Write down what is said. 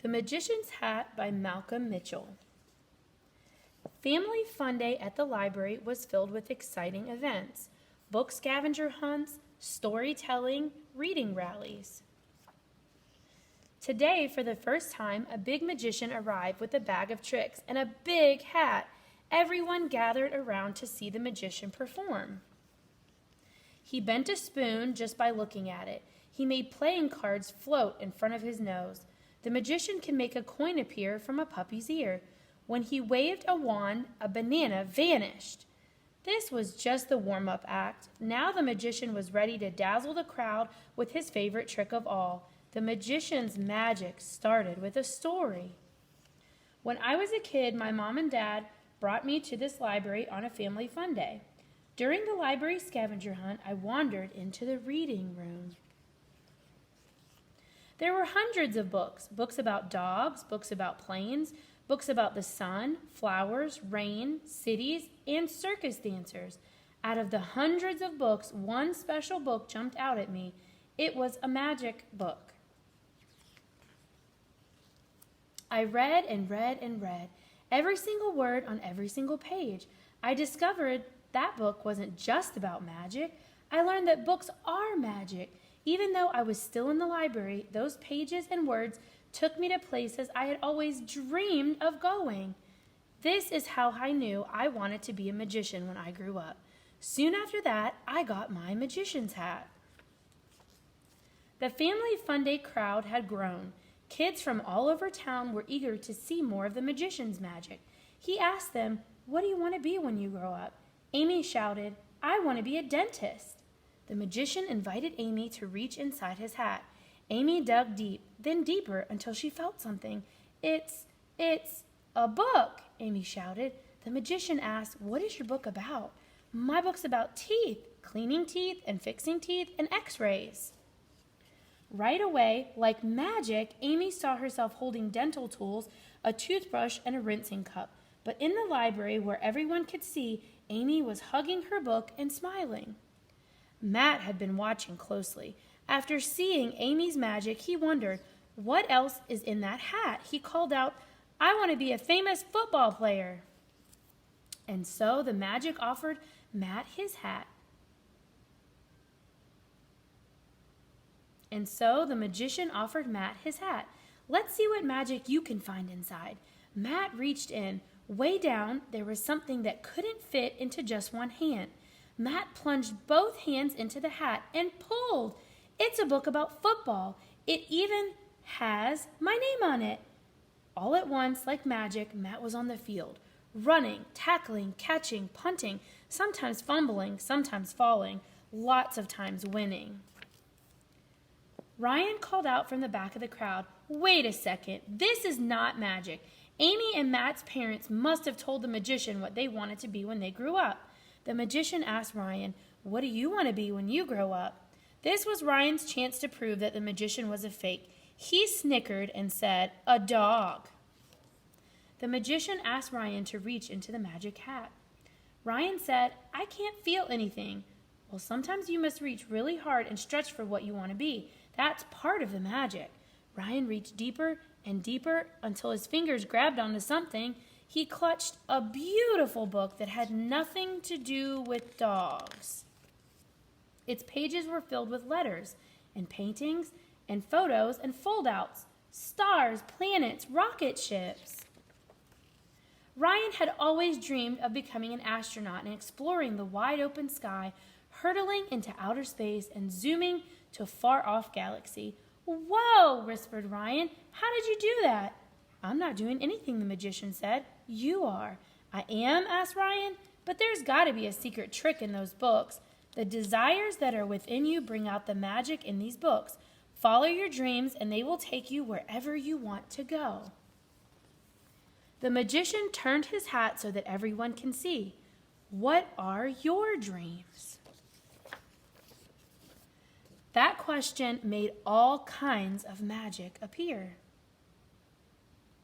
The Magician's Hat by Malcolm Mitchell. Family Fun Day at the library was filled with exciting events: book scavenger hunts, storytelling, reading rallies. Today, for the first time, a big magician arrived with a bag of tricks and a big hat. Everyone gathered around to see the magician perform. He bent a spoon just by looking at it. He made playing cards float in front of his nose. The magician can make a coin appear from a puppy's ear. When he waved a wand, a banana vanished. This was just the warm-up act. Now the magician was ready to dazzle the crowd with his favorite trick of all. The magician's magic started with a story. When I was a kid, my mom and dad brought me to this library on a family fun day. During the library scavenger hunt, I wandered into the reading room. There were hundreds of books about dogs, books about planes, books about the sun, flowers, rain, cities, and circus dancers. Out of the hundreds of books, one special book jumped out at me. It was a magic book. I read and read and read, every single word on every single page. I discovered that book wasn't just about magic. I learned that books are magic. Even though I was still in the library, those pages and words took me to places I had always dreamed of going. This is how I knew I wanted to be a magician when I grew up. Soon after that, I got my magician's hat. The Family Fun Day crowd had grown. Kids from all over town were eager to see more of the magician's magic. He asked them, "What do you want to be when you grow up?" Amy shouted, "I want to be a dentist." The magician invited Amy to reach inside his hat. Amy dug deep, then deeper, until she felt something. It's a book," Amy shouted. The magician asked, "What is your book about?" "My book's about teeth, cleaning teeth and fixing teeth and x-rays." Right away, like magic, Amy saw herself holding dental tools, a toothbrush, and a rinsing cup. But in the library, where everyone could see, Amy was hugging her book and smiling. Matt had been watching closely. After seeing Amy's magic, he wondered, what else is in that hat? He called out, "I want to be a famous football player." And so the magic offered Matt his hat. And so the magician offered Matt his hat. "Let's see what magic you can find inside." Matt reached in. Way down, there was something that couldn't fit into just one hand. Matt plunged both hands into the hat and pulled. It's a book about football. It even has my name on it. All at once, like magic, Matt was on the field, running, tackling, catching, punting, sometimes fumbling, sometimes falling, lots of times winning. Ryan called out from the back of the crowd, "Wait a second, this is not magic. Amy and Matt's parents must have told the magician what they wanted to be when they grew up." The magician asked Ryan, "What do you want to be when you grow up?" This was Ryan's chance to prove that the magician was a fake. He snickered and said, "A dog." The magician asked Ryan to reach into the magic hat. Ryan said, "I can't feel anything." "Well, sometimes you must reach really hard and stretch for what you want to be. That's part of the magic." Ryan reached deeper and deeper until his fingers grabbed onto something. He clutched a beautiful book that had nothing to do with dogs. Its pages were filled with letters and paintings and photos and foldouts, stars, planets, rocket ships. Ryan had always dreamed of becoming an astronaut and exploring the wide open sky, hurtling into outer space and zooming to a far-off galaxy. "Whoa," whispered Ryan. "How did you do that?" "I'm not doing anything," the magician said. "You are." "I am?" asked Ryan. "But there's got to be a secret trick in those books. The desires that are within you bring out the magic in these books. Follow your dreams and they will take you wherever you want to go." The magician turned his hat so that everyone can see. What are your dreams? That question made all kinds of magic appear.